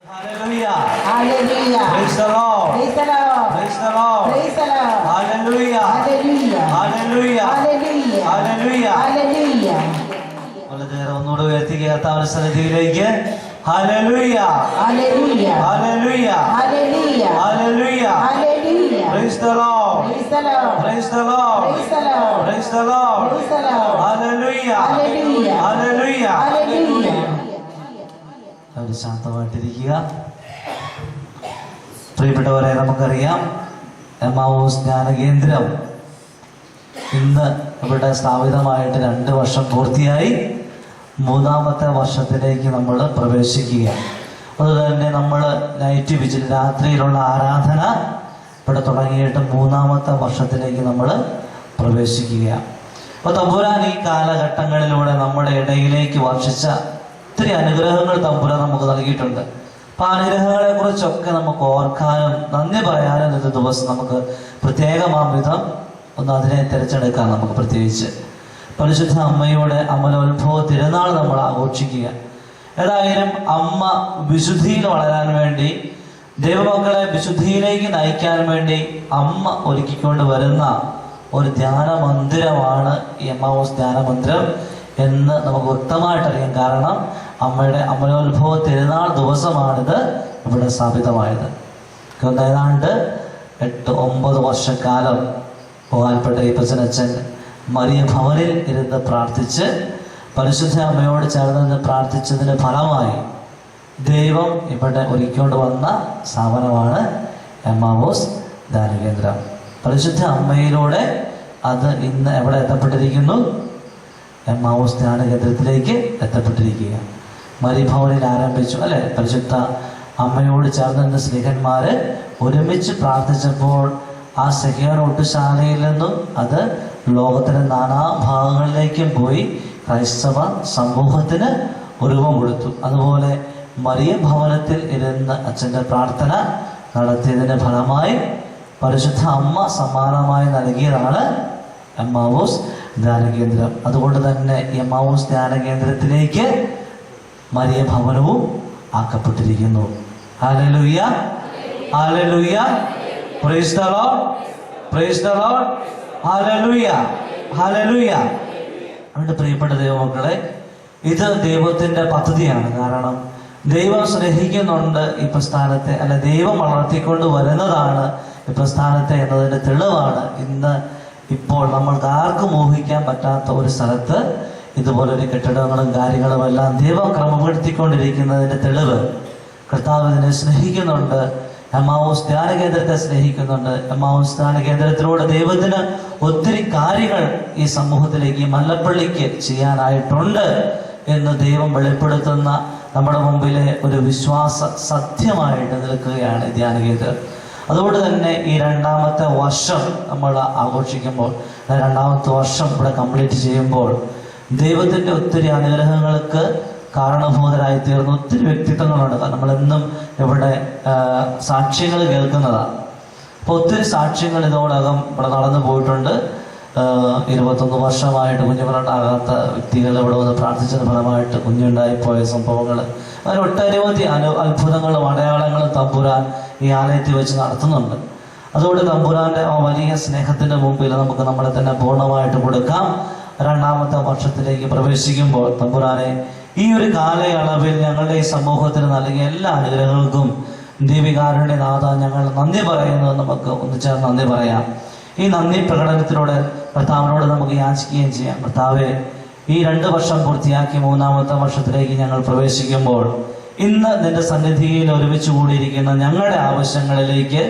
Hallelujah. Hallelujah. Praise the Lord. Praise the Lord. Praise the Lord. Praise the Lord. Hallelujah. Hallelujah. Hallelujah. Hallelujah. Hallelujah. Hallelujah. വളരെ ഒന്നുകൂടെ ഉയർത്തിക്കുക സന്നിധിയിലേക്ക്. Hallelujah. Hallelujah. Hallelujah. Hallelujah. Hallelujah. Hallelujah. Praise the Lord. Praise the Lord. Praise the Lord. Praise the Lord. Praise the Lord. Praise the Lord. Hallelujah. Hallelujah. Hallelujah. Hallelujah. അവർ ശാന്തമായിട്ടിരിക്കുക. പ്രിയപ്പെട്ടവരെ, നമുക്കറിയാം Emmaus ജ്ഞാന കേന്ദ്രം ഇന്ന് ഇവിടെ സ്ഥാപിതമായിട്ട് 2 വർഷം പൂർത്തിയായി. 3ാമത്തെ വർഷത്തിലേക്ക് നമ്മൾ പ്രവേശിക്കുക. അതുതന്നെ നമ്മൾ നൈറ്റ് വിജിൽ, രാത്രിയിലുള്ള ആരാധന ഇവിടെ തുടങ്ങിയിട്ട് 3ാമത്തെ വർഷത്തിലേക്ക് നമ്മൾ പ്രവേശിക്കുക. അപ്പോൾ തമ്പുരാൻ ഈ കാലഘട്ടങ്ങളിലൂടെ നമ്മുടെ ഇടയിലേക്ക് വർഷിച്ച ഒത്തിരി അനുഗ്രഹങ്ങൾ തമ്പുരാൻ നമുക്ക് നൽകിയിട്ടുണ്ട്. അപ്പം ആ അനുഗ്രഹങ്ങളെ കുറിച്ചൊക്കെ നമുക്ക് ഓർക്കാനും നന്ദി പറയാനും ഇന്നത്തെ ദിവസം നമുക്ക് പ്രത്യേകമാം വിധം ഒന്ന് അതിനെ തിരഞ്ഞെടുക്കാം. നമുക്ക് പ്രത്യേകിച്ച് പരിശുദ്ധ അമ്മയുടെ അമലോത്ഭവ തിരുനാൾ നമ്മൾ ആഘോഷിക്കുക. ഏതായാലും അമ്മ വിശുദ്ധിയിൽ വളരാൻ വേണ്ടി, ദൈവമക്കളെ വിശുദ്ധിയിലേക്ക് നയിക്കാൻ വേണ്ടി അമ്മ ഒരുക്കിക്കൊണ്ട് വരുന്ന ഒരു ധ്യാന മന്ദിരമാണ് ഈ എമ്മാവൂസ് ധ്യാന മന്ദിരം എന്ന് നമുക്ക് വ്യക്തമായിട്ടറിയാം. കാരണം അമ്മയുടെ അമലോത്ഭവ തിരുനാൾ ദിവസമാണിത് ഇവിടെ സ്ഥാപിതമായത്. ഏതാണ്ട് 8-9 വർഷക്കാലം ബഹുമാനപ്പെട്ട ഈ പ്രസന്നച്ചൻ മരിയ ഭവനിൽ ഇരുന്ന് പ്രാർത്ഥിച്ച് പരിശുദ്ധ അമ്മയോട് ചേർന്ന് പ്രാർത്ഥിച്ചതിന് ഫലമായി ദൈവം ഇവിടെ ഒരുക്കിക്കൊണ്ട് വന്ന സ്ഥാപനമാണ് എമ്മാവൂസ് ധ്യാനകേന്ദ്രം. പരിശുദ്ധ അമ്മയിലൂടെ അത് ഇന്ന് എവിടെ എത്തപ്പെട്ടിരിക്കുന്നു? എമ്മാവൂസ് ധ്യാനകേന്ദ്രത്തിലേക്ക് എത്തപ്പെട്ടിരിക്കുക. മരിഭവനിൽ ആരംഭിച്ചു അല്ലെ? പരിശുദ്ധ അമ്മയോട് ചേർന്ന് സ്നേഹന്മാര് ഒരുമിച്ച് പ്രാർത്ഥിച്ചപ്പോൾ ആ സെഹിയോനൊട്ടുശാലയിൽ നിന്നും അത് ലോകത്തിലെ നാനാഭാഗങ്ങളിലേക്കും പോയി ക്രൈസ്തവ സമൂഹത്തിന് രൂപം കൊടുത്തു. അതുപോലെ മറിയ ഭവനത്തിൽ ഇരുന്ന് അച്ഛൻ്റെ പ്രാർത്ഥന നടത്തിയതിൻ്റെ ഫലമായി പരിശുദ്ധ അമ്മ സമ്മാനമായി നൽകിയതാണ് എമ്മാവൂസ് ധ്യാനകേന്ദ്രം. അതുകൊണ്ട് തന്നെ എമ്മാവൂസ് ധ്യാനകേന്ദ്രത്തിലേക്ക് മറിയ ഭവനവും ആക്കപ്പെട്ടിരിക്കുന്നു. Hallelujah. Hallelujah. Praise the Lord. Praise the Lord. Hallelujah. Hallelujah. അതുകൊണ്ട് പ്രിയപ്പെട്ട ദൈവമക്കളെ, ഇത് ദൈവത്തിൻ്റെ പദ്ധതിയാണ്. കാരണം ദൈവം സ്നേഹിക്കുന്നുണ്ട് ഈ പ്രസ്ഥാനത്തെ, അല്ല ദൈവം വളർത്തിക്കൊണ്ട് വരുന്നതാണ് ഈ പ്രസ്ഥാനത്തെ എന്നതിൻ്റെ തെളിവാണ് ഇന്ന് ഇപ്പോൾ നമ്മൾക്ക് ആർക്കും ഊഹിക്കാൻ പറ്റാത്ത ഒരു സ്ഥലത്ത് ഇതുപോലൊരു കെട്ടിടങ്ങളും കാര്യങ്ങളും എല്ലാം ദൈവം ക്രമപ്പെടുത്തിക്കൊണ്ടിരിക്കുന്നതിൻ്റെ തെളിവ്. കർത്താവ് ഇതിനെ സ്നേഹിക്കുന്നുണ്ട്. എമ്മാവൂസ് ധ്യാനകേന്ദ്രത്തെ സ്നേഹിക്കുന്നുണ്ട്. എമ്മാവൂസ് ധ്യാനകേന്ദ്രത്തിലൂടെ ദൈവത്തിന് ഒത്തിരി കാര്യങ്ങൾ ഈ സമൂഹത്തിലേക്ക്, ഈ മല്ലപ്പള്ളിക്ക് ചെയ്യാനായിട്ടുണ്ട് എന്ന് ദൈവം വെളിപ്പെടുത്തുന്ന നമ്മുടെ മുമ്പിലെ ഒരു വിശ്വാസ സത്യമായിട്ട് നിൽക്കുകയാണ് ധ്യാനകേന്ദ്രം. അതുകൊണ്ട് തന്നെ ഈ 2ാമത്തെ വർഷം നമ്മൾ ആഘോഷിക്കുമ്പോൾ, 2ാമത്തെ വർഷം ഇവിടെ കംപ്ലീറ്റ് ചെയ്യുമ്പോൾ ദൈവത്തിൻ്റെ ഒത്തിരി അനുഗ്രഹങ്ങൾക്ക് കാരണഭൂതരായി തീർന്ന ഒത്തിരി വ്യക്തിത്വങ്ങളുണ്ട്. നമ്മളെന്നും ഇവിടെ സാക്ഷ്യങ്ങൾ കേൾക്കുന്നതാണ്. അപ്പോൾ ഒത്തിരി സാക്ഷ്യങ്ങൾ ഇതിനോടകം ഇവിടെ നടന്നു പോയിട്ടുണ്ട്. 21 വർഷമായിട്ട് കുഞ്ഞുങ്ങളുണ്ടാകാത്ത വ്യക്തികൾ ഇവിടെ വന്ന് പ്രാർത്ഥിച്ചതിന് ഫലമായിട്ട് കുഞ്ഞുണ്ടായിപ്പോയ സംഭവങ്ങൾ, അങ്ങനെ ഒട്ടനവധി അത്ഭുതങ്ങളും അടയാളങ്ങളും തമ്പുരാൻ ഈ ആലയത്തിൽ വെച്ച് നടത്തുന്നുണ്ട്. അതുകൊണ്ട് തമ്പുരാൻ്റെ ആ വലിയ സ്നേഹത്തിൻ്റെ മുമ്പിൽ നമുക്ക് നമ്മളെ തന്നെ പൂർണ്ണമായിട്ട് കൊടുക്കാം. 2ാമത്തെ വർഷത്തിലേക്ക് പ്രവേശിക്കുമ്പോൾ തമ്പുരാനെ ഈ ഒരു കാലയളവിൽ ഞങ്ങളുടെ ഈ സമൂഹത്തിന് നൽകിയ എല്ലാ അനുഗ്രഹങ്ങൾക്കും ദൈവികാരുണ്യനാഥ ഞങ്ങൾ നന്ദി പറയുന്നത് നമുക്ക് ഒന്നിച്ചേർന്ന് നന്ദി പറയാം. ഈ നന്ദി പ്രകടനത്തിലൂടെ കർത്താവിനോട് നമുക്ക് യാചിക്കുകയും ചെയ്യാം. കർത്താവെ, ഈ 2 വർഷം പൂർത്തിയാക്കി 3ാമത്തെ വർഷത്തിലേക്ക് ഞങ്ങൾ പ്രവേശിക്കുമ്പോൾ ഇന്ന് നിന്റെ സന്നിധിയിൽ ഒരുമിച്ച് കൂടിയിരിക്കുന്ന ഞങ്ങളുടെ ആവശ്യങ്ങളിലേക്ക്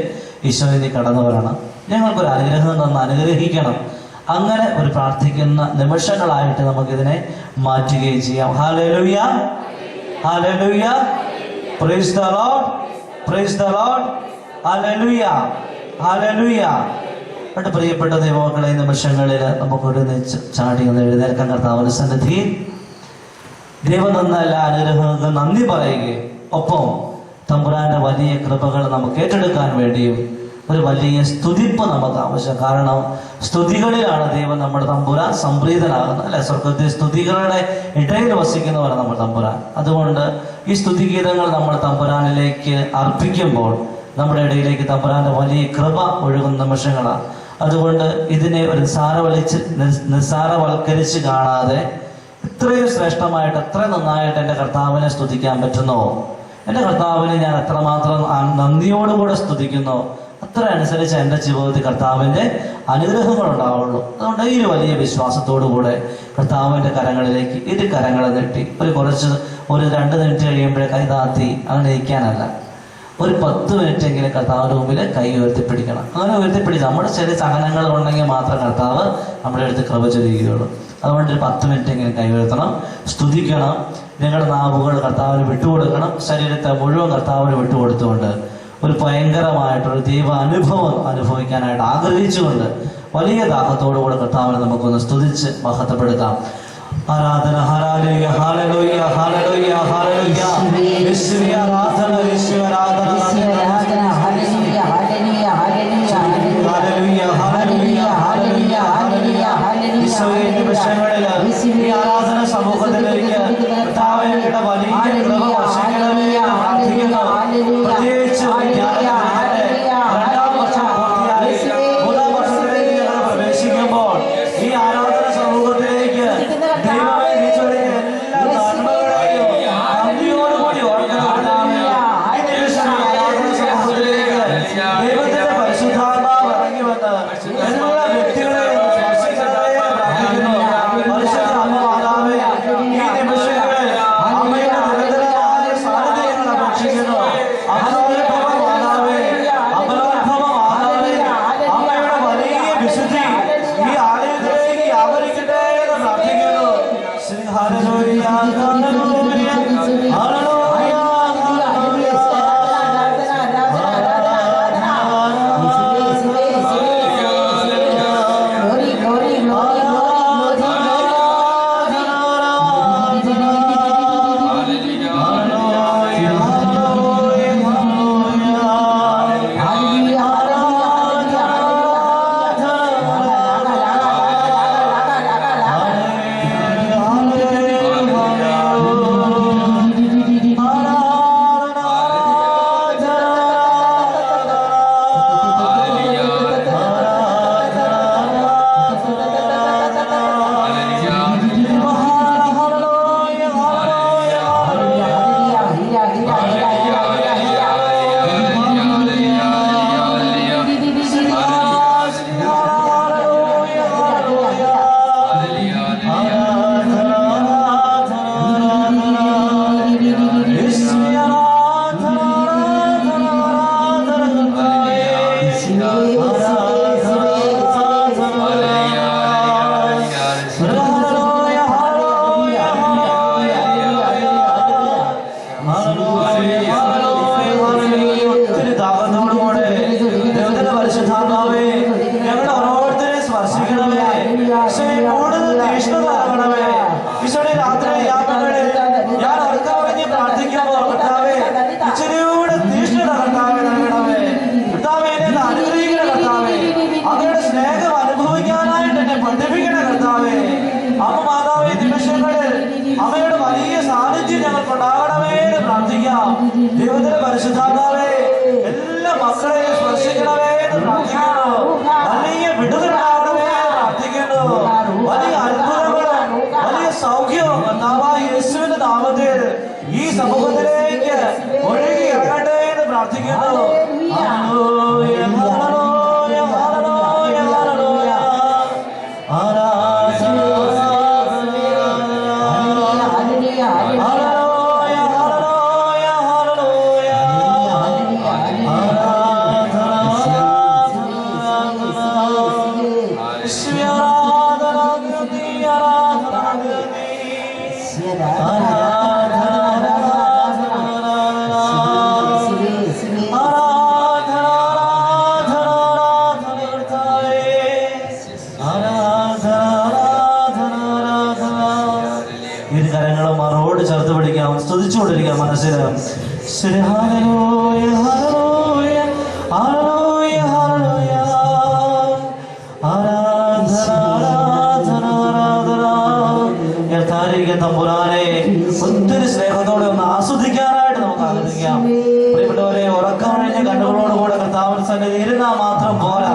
ഈശോയെ കടന്നു വരണം. ഞങ്ങൾക്കൊരു അനുഗ്രഹം തന്ന് അനുഗ്രഹിക്കണം. അങ്ങനെ ഒരു പ്രാർത്ഥിക്കുന്ന നിമിഷങ്ങളായിട്ട് നമുക്കിതിനെ മാറ്റുകയും ചെയ്യാം. Hallelujah. Hallelujah. Praise the Lord. Praise the Lord. Hallelujah. Hallelujah. എന്നിട്ട് പ്രിയപ്പെട്ട ദൈവമക്കളെ, നിമിഷങ്ങളിൽ നമുക്കൊരു ചാടി ഒന്ന് എഴുന്നേൽക്കാൻ കർത്താവിന്റെ സന്നിധിയിൽ ദൈവം തന്ന എല്ലാ അനുഗ്രഹങ്ങൾക്കും നന്ദി പറയുകയും ഒപ്പം തമ്പുരാന്റെ വലിയ കൃപകൾ നമുക്ക് ഏറ്റെടുക്കാൻ വേണ്ടിയും ഒരു വലിയ സ്തുതിപ്പ് നമുക്ക് ആവശ്യം. കാരണം സ്തുതികളിലാണ് ദൈവം നമ്മുടെ തമ്പുരാൻ സംപ്രീതനാകുന്നത് അല്ലെ? സ്വർഗത്തിൽ സ്തുതികളുടെ ഇടയിൽ വസിക്കുന്നവരാണ് നമ്മൾ തമ്പുരാൻ. അതുകൊണ്ട് ഈ സ്തുതിഗീതങ്ങൾ നമ്മൾ തമ്പുരാനിലേക്ക് അർപ്പിക്കുമ്പോൾ നമ്മുടെ ഇടയിലേക്ക് തമ്പുരാന്റെ വലിയ കൃപ ഒഴുകുന്ന നിമിഷങ്ങളാണ്. അതുകൊണ്ട് ഇതിനെ ഒരു നിസ്സാരവൽക്കരിച്ച് കാണാതെ ഇത്രയും ശ്രേഷ്ഠമായിട്ട്, എത്ര നന്നായിട്ട് എൻ്റെ കർത്താവിനെ സ്തുതിക്കാൻ പറ്റുന്നോ, എൻ്റെ കർത്താവിനെ ഞാൻ എത്രമാത്രം നന്ദിയോടുകൂടെ സ്തുതിക്കുന്നോ, അത്ര അനുസരിച്ച് എൻ്റെ ജീവിതത്തിൽ കർത്താവിൻ്റെ അനുഗ്രഹങ്ങൾ ഉണ്ടാവുള്ളൂ. അതുകൊണ്ട് ഈ ഒരു വലിയ വിശ്വാസത്തോടുകൂടെ കർത്താവിൻ്റെ കരങ്ങളിലേക്ക് ഇരു കരങ്ങളെ നീട്ടി ഒരു 2 മിനിറ്റ് കഴിയുമ്പോഴേ കൈ താത്തി അങ്ങനെ ഇരിക്കാനല്ല, ഒരു 10 മിനിറ്റെങ്കിലും കർത്താവിൻ്റെ മുമ്പിൽ കൈ ഉയർത്തിപ്പിടിക്കണം. അങ്ങനെ ഉയർത്തിപ്പിടിച്ച് നമ്മുടെ ചെറിയ സഹനങ്ങൾ ഉണ്ടെങ്കിൽ മാത്രം കർത്താവ് നമ്മുടെ അടുത്ത് കൃപ ചൊരിയുകയുള്ളൂ. അതുകൊണ്ട് ഒരു 10 മിനിറ്റെങ്കിലും കൈ ഉയർത്തണം, സ്തുതിക്കണം. നിങ്ങളുടെ നാവുകൾ കർത്താവിന് വിട്ടുകൊടുക്കണം. ശരീരത്തെ മുഴുവൻ കർത്താവിന് വിട്ടുകൊടുത്തുകൊണ്ട് ഒരു ഭയങ്കരമായിട്ടൊരു ദൈവ അനുഭവം അനുഭവിക്കാനായിട്ട് ആഗ്രഹിച്ചുകൊണ്ട് വലിയ ദാഹത്തോടുകൂടെ കർത്താവിനെ നമുക്കൊന്ന് സ്തുതിച്ച് മഹത്വപ്പെടുത്താം. ആരാധന, ഹല്ലേലൂയ, ഹല്ലേലൂയ, ഹല്ലേലൂയ, ഹല്ലേലൂയ. യേശുവേ ആരാധന, യേശുവേ ആരാധന, ആരാധന. Hallelujah, hallelujah, hallelujah, hallelujah, hallelujah, hallelujah, hallelujah. ഈശോയെ നിമിഷങ്ങളിൽ ഈ ആരാധന സമൂഹത്തിലേക്ക് കർത്താവിന്റെ വലിയ കൃപ വർഷിക്കണമേ എന്ന് പ്രാർത്ഥിക്കുന്നു. പ്രത്യേകിച്ച് രണ്ടാം വർഷം പൂർത്തിയായി 3-ാം വർഷത്തിലേക്ക് ഞങ്ങൾ പ്രവേശിക്കുമ്പോൾ ഈ ആരാധന സമൂഹത്തിലേക്ക് ദൈവമേ നീ ചൊരിഞ്ഞ എല്ലാ നന്മകളെയും നന്ദിയോടുകൂടി ഓർക്കണമേ. ഈ നിമിഷം ഈ ആരാധന സമൂഹത്തിലേക്ക് ദൈവത്തിന്റെ പരിശുദ്ധാത്മാവ് ഇറങ്ങി വന്ന് എല്ലാ വ്യക്തികളെയും സ്പർശിക്കണമേ എന്ന് പ്രാർത്ഥിക്കുന്നു. പരിശുദ്ധ അമ്മ മാതാവേ, ഈ നിമിഷങ്ങളിൽ അമ്മയുടെ നിരന്തരമായ സാന്നിധ്യം ഞങ്ങൾ അപേക്ഷിക്കുന്നു. അമലോത്ഭവ മാതാവേ, അമലോത്ഭവ മാതാവേ, അമ്മയുടെ വലിയ വിശുദ്ധി ഈ ആലയത്തിലേക്ക് വ്യാപരിക്കട്ടെ എന്ന് പ്രാർത്ഥിക്കുന്നു. Shri hallelujah, hallelujah, hallelujah. ഒത്തിരി ദാഹത്തോടുകൂടെ ദൈവത്തിന്റെ പരിശുദ്ധാത്മാവേ ഞങ്ങളുടെ ഓരോരുത്തരെയും സ്പർശിക്കണമേ. ഈശോയെ കൂടുതൽ തീഷ്ണത ആകണമേ. ഈശോയുടെ രാത്രി യാത്രകളിൽ ഞാൻ ഉറക്കമറിഞ്ഞ് പ്രാർത്ഥിക്കുമ്പോൾ കർത്താവേ ഇച്ചിരിയൂടെ തീഷ്ണത കർത്താവേ നൽകണമേ. കർത്താവേ എന്നെ അനുഗ്രഹിക്കണ കർത്താവേ, അങ്ങയുടെ സ്നേഹം അനുഭവിക്കാനായിട്ട് എന്നെ പഠിപ്പിക്കണ കർത്താവേ. അമ്മ മാതാവേ, നിമിഷങ്ങളിൽ അമ്മയുടെ വലിയ സാന്നിധ്യം ഞങ്ങൾക്ക് ഉണ്ടാകണമേ എന്ന് പ്രാർത്ഥിക്കാം. ദൈവത്തിന്റെ പരിശുദ്ധാത്മാവേ എല്ലാ മക്കളെയും സ്പർശിക്കണമേ എന്ന് പ്രാർത്ഥിക്കുന്നു. വലിയ വിടുതലാകണമേ എന്ന് പ്രാർത്ഥിക്കുന്നു. വലിയ അത്ഭുതങ്ങളും വലിയ സൗഖ്യവും കർത്താവായ യേശുവിന്റെ നാമത്തിൽ ഈ സമൂഹത്തിലേക്ക് ഒഴുകി ഇറങ്ങട്ടെ എന്ന് പ്രാർത്ഥിക്കുന്നു. Hallelujah, hallelujah, hallelujah, hallelujah. ആരാധന, ഇരു കരങ്ങളും മറോട് ചേർത്ത് പിടിക്കാം, സ്തുതിച്ചുകൊണ്ടിരിക്കാം മനസ്സിൽ. Shri hallelujah, hallelujah, hallelujah, hallelujah. ആരാധന, ആരാധന, ആരാധന. യഥാരിക തമ്പുരാനെ ഒത്തിരി സ്നേഹത്തോടെ ഒന്ന് ആസ്വദിക്കാൻ പ്രിയപ്പെട്ടവരെ, ഉറക്കമൊഴിഞ്ഞ കണ്ണുകളോടുകൂടെ കർത്താവിന്റെ സന്നിധി ഇരുന്നാൽ മാത്രം പോരാ,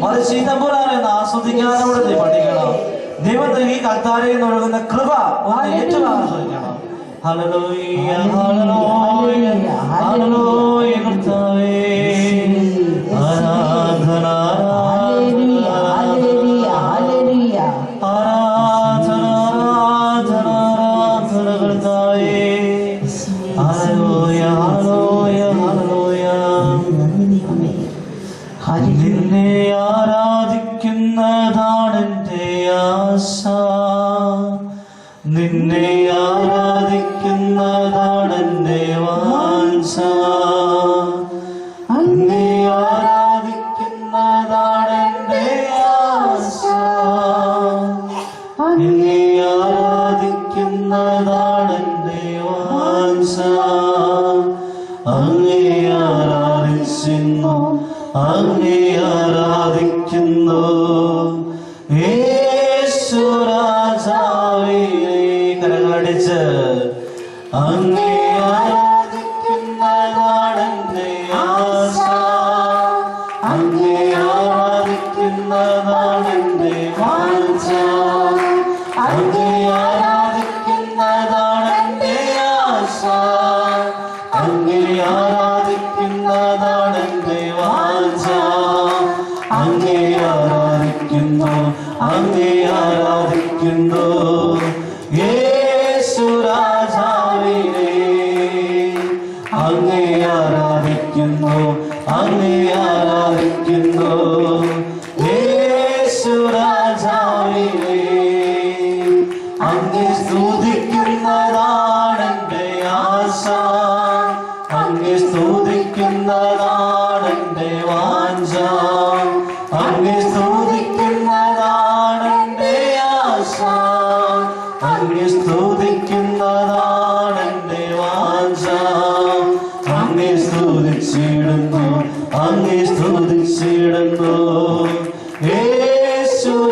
മറിച്ച് ഇതമ്പുരാനെന്ന് ആസ്വദിക്കാനോട് നീ പഠിക്കണം. ദൈവത്തെ ഈ കർത്താരയിൽ ഒഴുകുന്ന കൃപ ഒന്ന് ഏറ്റുവാങ്ങിക്കണം. ഹല്ലേലൂയ, ഹല്ലേലൂയ, ഹല്ലേലൂയ കർത്താവേ, ആരാധന, ഹല്ലേലൂയ, ഹല്ലേലൂയ, ആരാധന, ആരാധന, ആരാധന കർത്താവേ, ഹല്ലേലൂയ, ഹല്ലേലൂയ, ഹല്ലേലൂയ. നിന്നെ ആരാധിക്കുന്നതാണ് എൻ്റെ ആശ, നിന്നെ ആരാധിക്കുന്നതാണ് എൻ്റെ വാഞ്ച, നിന്നെ ആരാധിക്കുന്നതാണ് എൻ്റെ ആശ, നിന്നെ ആരാധിക്കുന്നതാണ് എൻ്റെ വാഞ്ച. അങ്ങേ ആരാധിക്കുന്നു, അങ്ങേ ആരാധിക്കുന്നു യേശുരാജാവേ. കരങ്ങളടിച്ച് അങ്ങേ ആരാധിക്കുന്നതാണ് എൻ്റെ ആശ, അങ്ങേ ആരാധിക്കുന്നതാണ് എൻ്റെ വാഞ്ച, അങ്ങേ ആരാധിക്കുന്നതാണ് എൻ്റെ ആശ, അങ്ങേ ആരാധിക്കുന്നതാണ് എൻ്റെ വാഞ്ച. അങ്ങേ ആരാധിക്കുന്നു, അങ്ങേ ആരാധിക്കുന്നു യേശുരാജാവേ. അങ്ങേ ആരാധിക്കുന്നു, അങ്ങേ ആരാധിക്കുന്നു യേശുരാജാവേ. അങ്ങേ സ്തുതിക്കുന്നതാണ് എൻ്റെ ആശ, അങ്ങേ സ്തുതിക്കുന്നതാണ് എൻ്റെ വാഞ്ച, അങ്ങേ സ്തുതിക്കുന്നതാണ് എൻ്റെ ആശ, അങ്ങേ സ്തുതിക്കുന്നതാണ് എൻ്റെ വാഞ്ച. അങ്ങേ സ്തുതിച്ചിടുന്നു, അങ്ങേ സ്തുതിച്ചിടുന്നു യേശുരാജാവേ.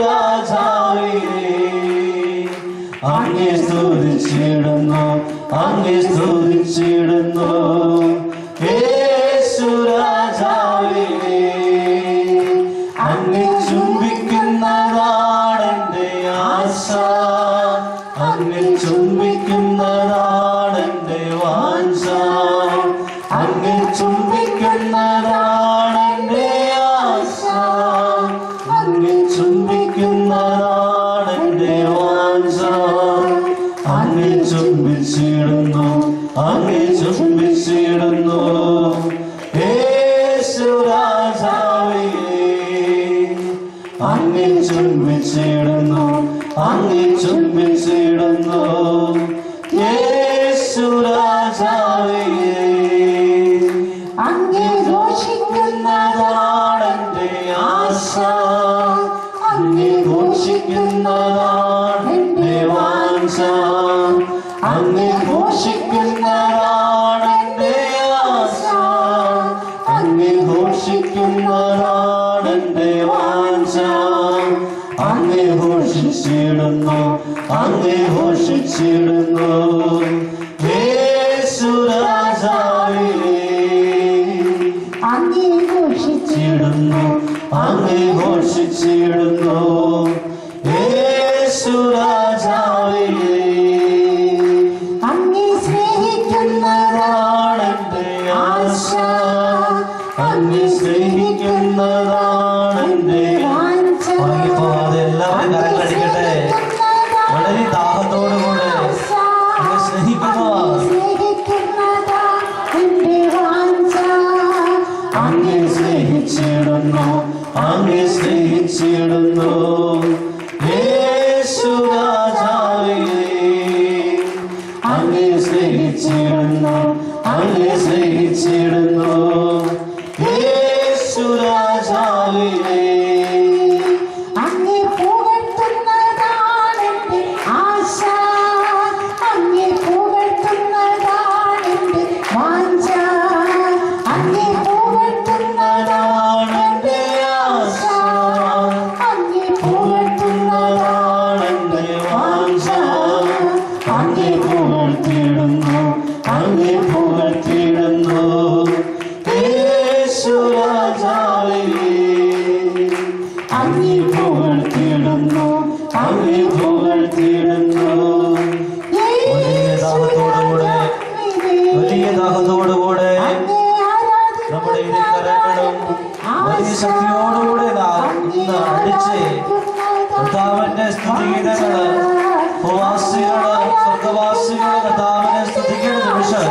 അങ്ങേ സ്തുതിച്ചിടുന്നു, അങ്ങേ സ്തുതിച്ചിടുന്നു യേശുരാജാവേ. അങ്ങേ ചുംബിക്കുന്നതാണ് എൻ്റെ ആശ, അങ്ങേ ചുംബിക്കുന്നതാണ് എൻ്റെ വാഞ്ച, അങ്ങേ ചുംബിക്കുന്നതാണ് എൻ്റെ ആശ, അങ്ങേ ചുംബിക്കുന്നതാണ് എൻ്റെ വാഞ്ച. അങ്ങേ ചുംബിച്ചിടുന്നു, അങ്ങേ ചുംബിച്ചിടുന്നു യേശുരാജാവേ. അങ്ങേ ചുംബിച്ചിടുന്നു, അങ്ങേ ചുംബിച്ചിടുന്നു യേശുരാജാവേ. അങ്ങേ ഘോഷിക്കുന്നതാണ് എൻ്റെ ആശ, അങ്ങേ ഘോഷിക്കുന്നതാണ് എൻ്റെ വാഞ്ച, അങ്ങേ ഘോഷിക്കുന്നതാണ് എൻ്റെ ആശ, അങ്ങേ ഘോഷിക്കുന്നതാണ് എൻ്റെ വാഞ്ച. അങ്ങേ ഘോഷിച്ചിടുന്നു, അങ്ങേ ഘോഷിച്ചിടുന്നു യേശുരാജാവേ. അങ്ങേ ഘോഷിച്ചിടുന്നു, അങ്ങേ ഘോഷിച്ചിടുന്നു യേശുരാജാവേ. അങ്ങേ സ്നേഹിക്കുന്നതാണ് എൻ്റെ ആശ, അങ്ങേ സ്നേഹിക്കുന്നതാണ് എൻ്റെ വാഞ്ച. ഉറങ്ങിപ്പോവാതെ എല്ലാവരും കരങ്ങളടിക്കട്ടെ. വളരെ ദാഹത്തോടുകൂടെ അങ്ങ് സ്നേഹിക്കുന്നതാണ്, അങ്ങേ സ്നേഹിച്ചിടുന്നു, അങ്ങേ സ്നേഹിച്ചിടുന്നു യേശുരാജാവേ. അങ്ങേ സ്നേഹിച്ചിടുന്നു, അങ്ങേ സ്നേഹിച്ചിടുന്നു യേശുരാജാവേ. അങ്ങേ പുകഴ്ത്തുന്നതാണ് എൻ്റെ ആശ, അങ്ങേ പുകഴ്ത്തുന്നതാണ് എൻ്റെ വാഞ്ച, അങ്ങേ പുകഴ്ത്തുന്നതാണ് എൻ്റെ ആശ, അങ്ങേ പുകഴ്ത്തുന്നതാണ് എൻ്റെ വാഞ്ച. അങ്ങേ പുകഴ്ത്തിയിടുന്നു, അങ്ങേ പുകഴ്ത്തിയിടുന്നു വലിയ ശക്തിയോടുകൂടെ ഇന്ന് അടിച്ച് കർത്താവിന്റെ സ്തുതിഗീതങ്ങള് ഭൂവാസികള് സ്വർഗവാസികള് കർത്താവിനെ സ്തുതിക്കുന്ന നിമിഷം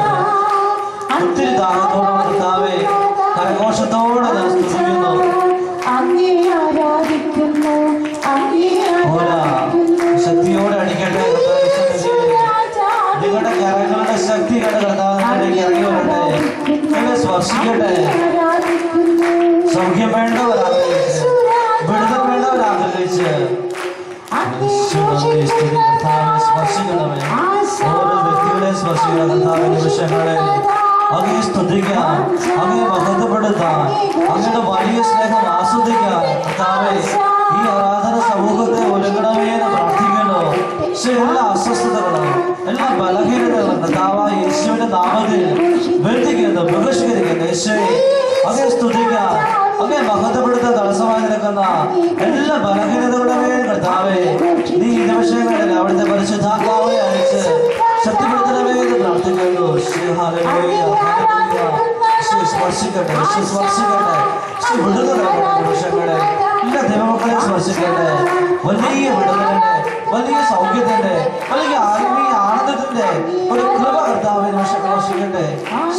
ഒത്തിരി ദാഹത്തോടെ കർത്താവെ കരഘോഷത്തോടെ ഞാൻ സ്തുതിക്കുന്നു. ശക്തിയോടെ അടിക്കട്ടെ. നിങ്ങളുടെ കരങ്ങളുടെ ശക്തി കണ്ട് കർത്താവിലേക്ക് ഇറങ്ങി വരട്ടെ. നിങ്ങളെ സ്പർശിക്കട്ടെ. സൗഖ്യം വേണ്ടവർ ആഗ്രഹിച്ച്, വിടുതൽ വേണ്ടവർ ആഗ്രഹിച്ച് കർത്താവെ സ്പർശിക്കണമേ. ഓരോ വ്യക്തികളെ സ്പർശിക്കുന്ന കർത്താവ് നിമിഷങ്ങളെ അങ്ങയെ സ്തുതിക്കാൻ, അങ്ങയെ മഹത്വപ്പെടുത്താൻ, അങ്ങയുടെ വലിയ സ്നേഹം ആസ്വദിക്കാൻ കർത്താവെ ഈ ആരാധന സമൂഹത്തെ ഒരുങ്ങണമേ എന്ന് പ്രാർത്ഥിക്കുന്നു. പക്ഷെ എല്ലാ അസ്വസ്ഥതകളും എല്ലാ ബലഹീനതകളും കർത്താവായ യേശുവിന്റെ നാമത്തിൽ ബന്ധിക്കുന്നു, ബഹിഷ്കരിക്കുന്നു. യേശുവേ അങ്ങയെ സ്തുതിക്കാൻ, അങ്ങയെ മഹത്വപ്പെടുത്താൻ തടസ്സമായി നിൽക്കുന്ന എല്ലാ ബലഹീനതകളുടെ കർത്താവെ നീ ഈ നിമിഷങ്ങളിൽ അവിടുത്തെ പരിശുദ്ധാത്മാവെ അയച്ച് ശക്തിപ്പെടുത്തണമേ എന്ന് പ്രാർത്ഥിക്കുന്നു. സ്പർശിക്കട്ടെ, സ്പർശിക്കട്ടെ, വിടുതലാകട്ടെ. നിമിഷങ്ങളെ എല്ലാ ദൈവമക്കളെ സ്പർശിക്കട്ടെ. വലിയ വിടുതലിന്റെ, വലിയ സൗഖ്യത്തിന്റെ, വലിയ ആത്മീയ ആനന്ദത്തിന്റെ ഒരു കൃപ കർത്താവ് നിമിഷം സ്പർശിക്കട്ടെ.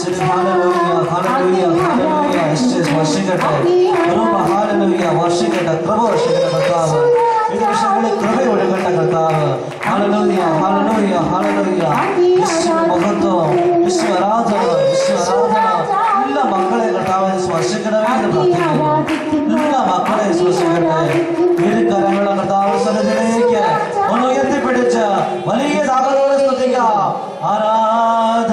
സ്പർശിക്കട്ടെ, വർഷിക്കട്ടെ, കൃപ വർഷിക്കട്ടെ കർത്താവ്. ഈ നിമിഷങ്ങളിൽ കൃപ ഒഴുകട്ടെ കർത്താവ്. Hallelujah, hallelujah, hallelujah. യേശുവേ മഹത്വം, യേശുവേ ആരാധന, യേശുവേ ആരാധന. എല്ലാ മക്കളെ കർത്താവിനെ സ്പർശിക്കണമേ എന്ന് പ്രാർത്ഥിക്കുന്നു. എല്ലാ മക്കളെ സ്പർശിക്കട്ടെ. കരങ്ങളെ കർത്താവ് സന്നിധിയിലേക്ക് ഒന്ന് ഉയർത്തിപ്പിടിച്ച് വലിയ ദാഹത്തോടെ സ്തുതിക്കാം. ആരാധന,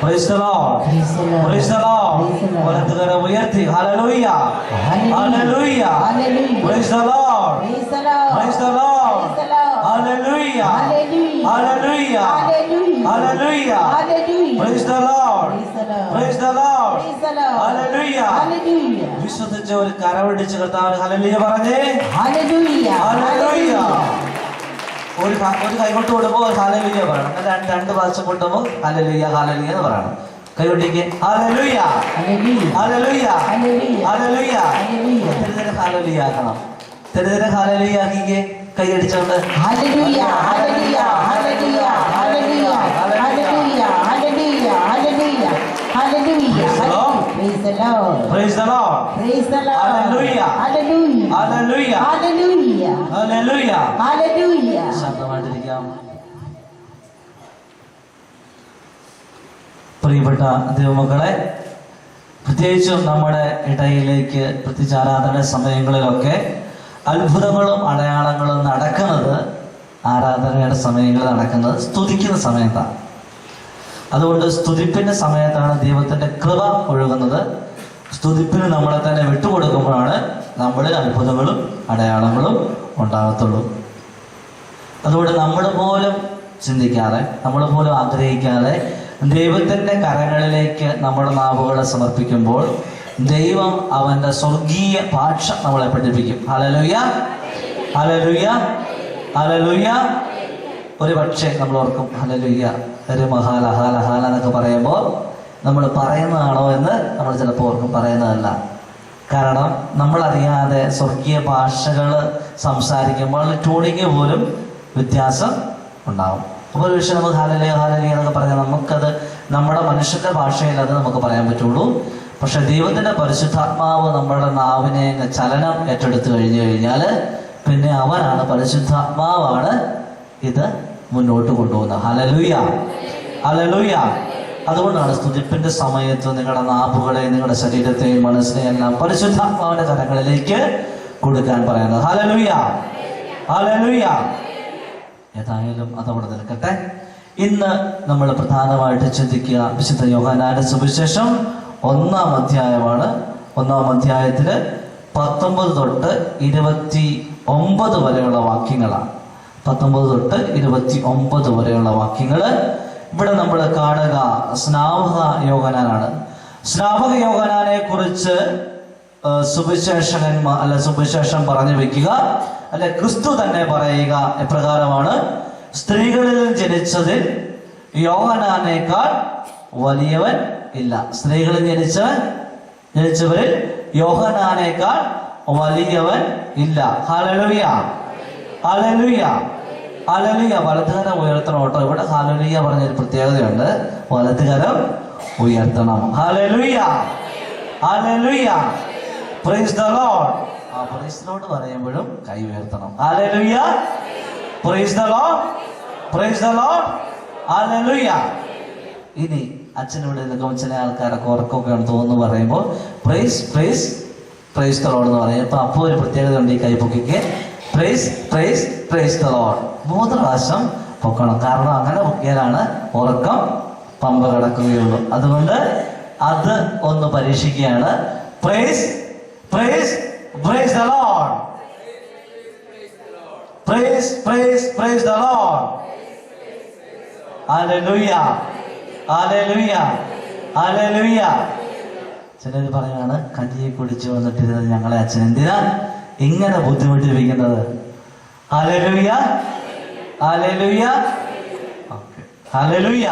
Praise the Lord. Praise the Lord. വലതുകരം ഉയർത്തി Hallelujah. Hallelujah. Praise the Lord. Praise the Lord. Hallelujah. Hallelujah. Hallelujah. Praise the Lord. Praise the Lord. Hallelujah. വിശ്വസിച്ച് ഒരു കരവടിച്ച് കർത്താവിന് ഹല്ലേലൂയ പറഞ്ഞേ. Hallelujah. ഒരു കൈകൊട്ട് കൊടുക്കുമ്പോൾ ഹല്ലേലൂയ പറയണം. രണ്ട് പ്രാവശ്യം കൊണ്ടുമ്പോൾ ഹല്ലേലൂയ ഹല്ലേലൂയ എന്ന് പറയണം. കൈകൊട്ടിക്ക് ഹല്ലേലൂയ ഹല്ലേലൂയ ഹല്ലേലൂയ. തെരുതെരെ ഹല്ലേലൂയ ആക്കണം. തെരുതെരെ ഹല്ലേലൂയ ആക്കിക്കേ. കൈയടിച്ചോണ്ട് hallelujah hallelujah hallelujah hallelujah hallelujah hallelujah hallelujah hallelujah. Praise the Lord. Praise the Lord. Praise the Lord. Hallelujah. Hallelujah. Hallelujah. Hallelujah. Hallelujah. Hallelujah. ശാന്തമായിട്ടിരിക്കാം. പ്രിയപ്പെട്ട ദൈവമക്കളെ, പ്രത്യേകിച്ചും നമ്മുടെ ഇടയിലേക്ക് പ്രത്യേകിച്ച് ആരാധന സമയങ്ങളിലൊക്കെ അത്ഭുതങ്ങളും അടയാളങ്ങളും നടക്കുന്നത് ആരാധനയുടെ സമയങ്ങളിൽ നടക്കുന്നത് സ്തുതിക്കുന്ന സമയത്താണ്. അതുകൊണ്ട് സ്തുതിപ്പിന്റെ സമയത്താണ് ദൈവത്തിന്റെ കൃപ ഒഴുകുന്നത്. സ്തുതിപ്പിന് നമ്മളെ തന്നെ വിട്ടുകൊടുക്കുമ്പോഴാണ് നമ്മളിൽ അത്ഭുതങ്ങളും അടയാളങ്ങളും ഉണ്ടാകത്തുള്ളൂ. അതുകൊണ്ട് നമ്മൾ പോലും ചിന്തിക്കാതെ, നമ്മൾ പോലും ആഗ്രഹിക്കാതെ ദൈവത്തിന്റെ കരങ്ങളിലേക്ക് നമ്മുടെ നാവുകളെ സമർപ്പിക്കുമ്പോൾ ദൈവം അവന്റെ സ്വർഗീയ ഭാഷ നമ്മളെ പഠിപ്പിക്കും. Hallelujah hallelujah hallelujah. ഒരു പക്ഷേ നമ്മൾ ഓർക്കും ഹല്ലേലൂയ ഒരു മഹാല ഹാല ഹാല എന്നൊക്കെ പറയുമ്പോൾ നമ്മൾ പറയുന്നതാണോ എന്ന് നമ്മൾ ചിലപ്പോൾ ഓർക്കും. പറയുന്നതല്ല. കാരണം നമ്മളറിയാതെ സ്വർഗീയ ഭാഷകൾ സംസാരിക്കുമ്പോൾ ട്യൂണിങ് പോലും വ്യത്യാസം ഉണ്ടാവും. അപ്പോൾ ഒരു വിഷയം നമുക്ക് ഹാലലിയ ഹാലലിയ എന്നൊക്കെ പറഞ്ഞാൽ നമുക്കത് നമ്മുടെ മനുഷ്യന്റെ ഭാഷയിൽ അത് നമുക്ക് പറയാൻ പറ്റുള്ളൂ. പക്ഷെ ദൈവത്തിന്റെ പരിശുദ്ധാത്മാവ് നമ്മുടെ നാവിനെ ചലനം ഏറ്റെടുത്തു കഴിഞ്ഞാൽ പിന്നെ അവനാണ്, പരിശുദ്ധാത്മാവാണ് ഇത് മുന്നോട്ട് കൊണ്ടുപോകുന്നത്. Hallelujah hallelujah. അതുകൊണ്ടാണ് സ്തുതിപ്പിന്റെ സമയത്ത് നിങ്ങളുടെ നാവുകളെ, നിങ്ങളുടെ ശരീരത്തെയും മനസ്സിനെയും എല്ലാം പരിശുദ്ധാത്മാവിന്റെ കരങ്ങളിലേക്ക് കൊടുക്കാൻ പറയുന്നത്. Hallelujah hallelujah. ഏതായാലും അതവിടെ നിൽക്കട്ടെ. ഇന്ന് നമ്മൾ പ്രധാനമായിട്ട് ചിന്തിക്കുക വിശുദ്ധ യോഹന്നാന്റെ സുവിശേഷം 1-ാം അധ്യായമാണ്. 1-ാം അധ്യായത്തില് 19 തൊട്ട് 29 വരെയുള്ള വാക്യങ്ങളാണ്. 19 തൊട്ട് 29 വരെയുള്ള വാക്യങ്ങള് ഇവിടെ നമ്മൾ കാണുക സ്നാപക യോഹന്നാനാണ്. സ്നാപക യോഹന്നാനെ കുറിച്ച് സുവിശേഷം പറഞ്ഞു വെക്കുക, അല്ലെ ക്രിസ്തു തന്നെ പറയുക എപ്രകാരമാണ്: സ്ത്രീകളിൽ ജനിച്ചതിൽ യോഹന്നാനേക്കാൾ വലിയവൻ ഇല്ല. സ്ത്രീകളിൽ ജനിച്ചവരിൽ യോഹന്നാനേക്കാൾ വലിയവൻ ഇല്ല. Hallelujah hallelujah hallelujah. വലതുകരം ഉയർത്തണം കേട്ടോ. ഇവിടെ ഹല്ലേലൂയ പറഞ്ഞൊരു പ്രത്യേകതയുണ്ട്. വലതുകരം ഉയർത്തണം. Hallelujah hallelujah. Praise the Lord. ആ പ്രൈസ് ലോർഡ് പറയുമ്പോഴും കൈ ഉയർത്തണം. Hallelujah praise the Lord praise the Lord hallelujah. ഇനി അച്ഛനിവിടെ നിൽക്കും ചില ആൾക്കാരൊക്കെ ഉറക്കമൊക്കെ തോന്നുന്നു പറയുമ്പോൾ praise praise praise the Lord എന്ന് പറയും. അപ്പൊ അപ്പോൾ ഒരു പ്രത്യേകത ഉണ്ട്. ഈ കൈ പൊക്കിക്ക് praise praise praise the Lord 3 പ്രാവശ്യം പൊക്കണം. കാരണം അങ്ങനെ പൊക്കിയാലാണ് ഉറക്കം പമ്പ കിടക്കുകയുള്ളൂ. അതുകൊണ്ട് അത് ഒന്ന് പരീക്ഷിക്കുകയാണ്. Praise praise praise the Lord praise praise praise the Lord hallelujah hallelujah hallelujah. ചിലർ പറയുകയാണ് കഞ്ഞി കുടിച്ചു വന്നിട്ടിരുന്നത് ഞങ്ങളെ അച്ഛൻ എന്തിനാ ഇങ്ങനെ ബുദ്ധിമുട്ടിപ്പിക്കുന്നത്? Hallelujah hallelujah hallelujah.